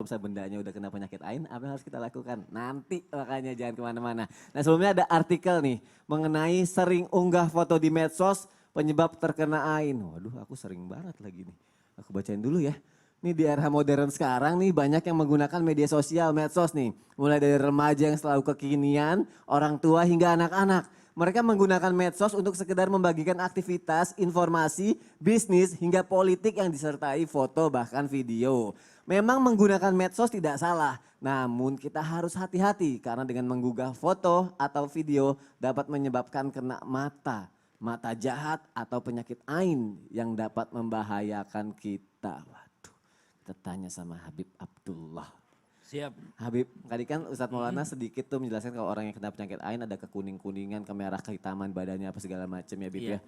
misalnya bendanya udah kena penyakit AIN, apa yang harus kita lakukan? Nanti makanya jangan kemana-mana. Nah sebelumnya ada artikel nih mengenai sering unggah foto di medsos penyebab terkena AIN. Waduh aku sering banget lagi nih. Aku bacain dulu ya. Nih di era modern sekarang nih banyak yang menggunakan media sosial, medsos nih. Mulai dari remaja yang selalu kekinian, orang tua hingga anak-anak. Mereka menggunakan medsos untuk sekedar membagikan aktivitas, informasi, bisnis, hingga politik yang disertai foto bahkan video. Memang menggunakan medsos tidak salah, namun kita harus hati-hati karena dengan menggugah foto atau video dapat menyebabkan kena mata jahat atau penyakit ain yang dapat membahayakan kita. Waduh, kita tanya sama Habib Abdullah. Siap. Habib, tadi kan Ustadz Maulana sedikit tuh menjelaskan kalau orang yang kena penyakit AIN ada kekuning-kuningan, kemerah, kehitaman badannya apa segala macam ya Bib ya.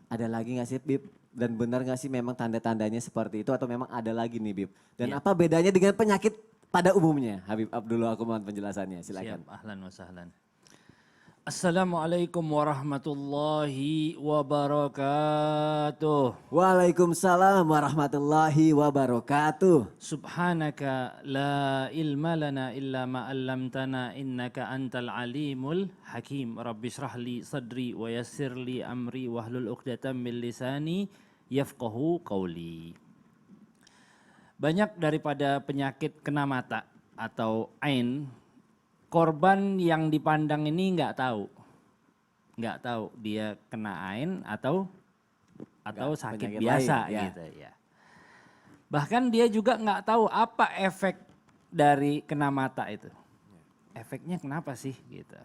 Ada lagi gak sih Bib? Dan benar gak sih memang tanda-tandanya seperti itu atau memang ada lagi nih Bib? Dan apa bedanya dengan penyakit pada umumnya? Habib Abdullah, aku mohon penjelasannya, silakan. Siap, ahlan wa sahlan. Assalamualaikum warahmatullahi wabarakatuh. Waalaikumsalam warahmatullahi wabarakatuh. Subhanaka la ilma lana illa ma 'allamtana innaka antal alimul hakim. Rabbi shrah li sadri wa yassir li amri wahlul 'uqdatam min lisani yafqahu qawli. Banyak daripada penyakit kena mata atau ain, korban yang dipandang ini nggak tahu dia kena ain atau sakit biasa lain, gitu ya. Bahkan dia juga nggak tahu apa efek dari kena mata itu. Efeknya kenapa sih gitu.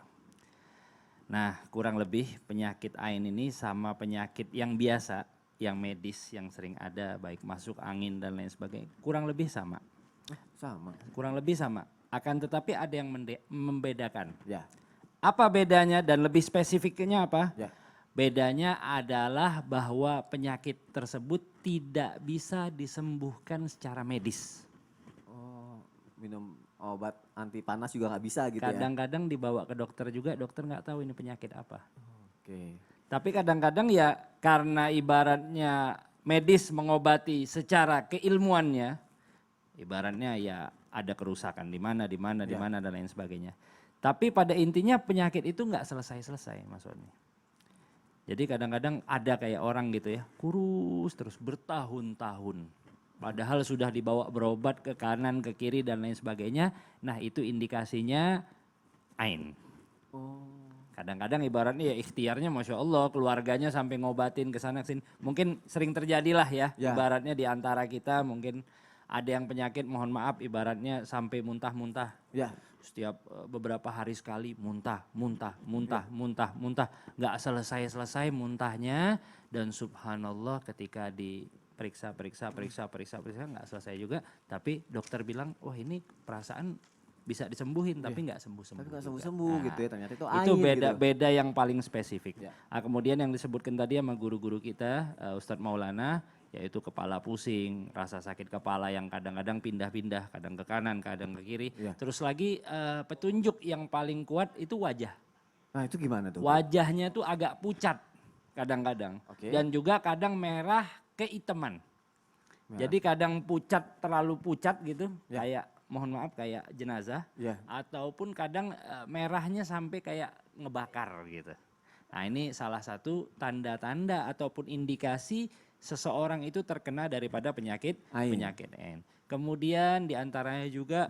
Nah kurang lebih penyakit ain ini sama penyakit yang biasa, yang medis yang sering ada baik masuk angin dan lain sebagainya kurang lebih sama. Kurang lebih sama. Akan tetapi ada yang membedakan. Ya. Apa bedanya dan lebih spesifiknya apa? Ya. Bedanya adalah bahwa penyakit tersebut tidak bisa disembuhkan secara medis. Oh, minum obat anti panas juga nggak bisa gitu ya? Kadang-kadang dibawa ke dokter juga, dokter nggak tahu ini penyakit apa. Oke. Tapi kadang-kadang ya karena ibaratnya medis mengobati secara keilmuannya, ibaratnya ya ada kerusakan di mana dan lain sebagainya. Tapi pada intinya penyakit itu nggak selesai-selesai Mas Oni. Jadi kadang-kadang ada kayak orang gitu ya, kurus terus bertahun-tahun. Padahal sudah dibawa berobat ke kanan, ke kiri dan lain sebagainya. Nah itu indikasinya ain. Kadang-kadang ibaratnya ya ikhtiarnya Masya Allah keluarganya sampai ngobatin ke sana sini. Mungkin sering terjadilah ya ibaratnya di antara kita mungkin ada yang penyakit mohon maaf ibaratnya sampai muntah-muntah. Ya. Setiap beberapa hari sekali muntah. Nggak selesai-selesai muntahnya dan subhanallah ketika diperiksa nggak selesai juga. Tapi dokter bilang wah ini perasaan bisa disembuhin tapi nggak sembuh-sembuh. Tapi nggak sembuh-sembuh gitu ya ternyata itu Itu ain beda yang paling spesifik. Ya. Nah, kemudian yang disebutkan tadi sama guru-guru kita Ustadz Maulana yaitu kepala pusing, rasa sakit kepala yang kadang-kadang pindah-pindah, kadang ke kanan, kadang ke kiri. Ya. Terus lagi petunjuk yang paling kuat itu wajah. Nah itu gimana tuh? Wajahnya tuh agak pucat kadang-kadang. Oke. Dan juga kadang merah keiteman. Jadi kadang pucat, terlalu pucat gitu, kayak mohon maaf kayak jenazah. Ataupun kadang merahnya sampai kayak ngebakar gitu. Nah ini salah satu tanda-tanda ataupun indikasi seseorang itu terkena daripada penyakit ain. Kemudian diantaranya juga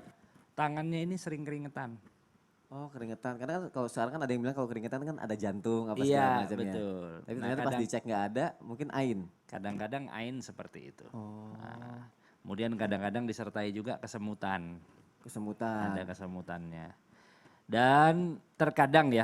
tangannya ini sering keringetan. Oh keringetan, karena kan kalau sekarang kan ada yang bilang kalau keringetan kan ada jantung apa Iya, segala macamnya. betul. Tapi ternyata pas dicek nggak ada, mungkin ain. Kadang-kadang ain seperti itu. Oh. Nah, kemudian kadang-kadang disertai juga kesemutan. Kesemutan. Ada kesemutannya. Dan terkadang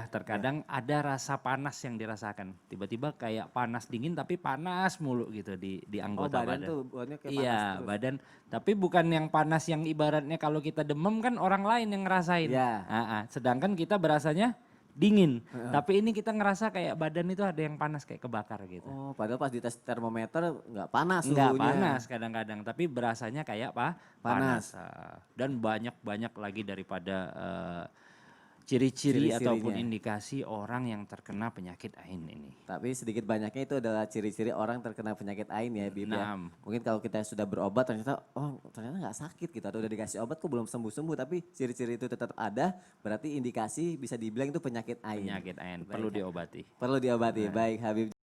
ada rasa panas yang dirasakan. Tiba-tiba kayak panas dingin tapi panas mulu gitu di anggota badan. Tuh badannya kayak iya, panas terus. badan. Tapi bukan yang panas yang ibaratnya kalau kita demam kan orang lain yang ngerasain. Iya. Sedangkan kita berasanya dingin. Tapi ini kita ngerasa kayak badan itu ada yang panas kayak kebakar gitu. Oh, padahal pas dites termometer nggak panas Nggak suhunya. panas kadang-kadang, tapi berasanya kayak panas. Dan banyak-banyak lagi daripada ciri-ciri Ciri-cirinya. ataupun indikasi orang yang terkena penyakit AIN ini. Tapi sedikit banyaknya itu adalah ciri-ciri orang terkena penyakit AIN ya Bib ya. Naam. Mungkin kalau kita sudah berobat ternyata ternyata nggak sakit gitu atau udah dikasih obat kok belum sembuh-sembuh tapi ciri-ciri itu tetap ada berarti indikasi bisa dibilang itu penyakit AIN. Penyakit AIN perlu diobati. Perlu diobati. Baik Habib.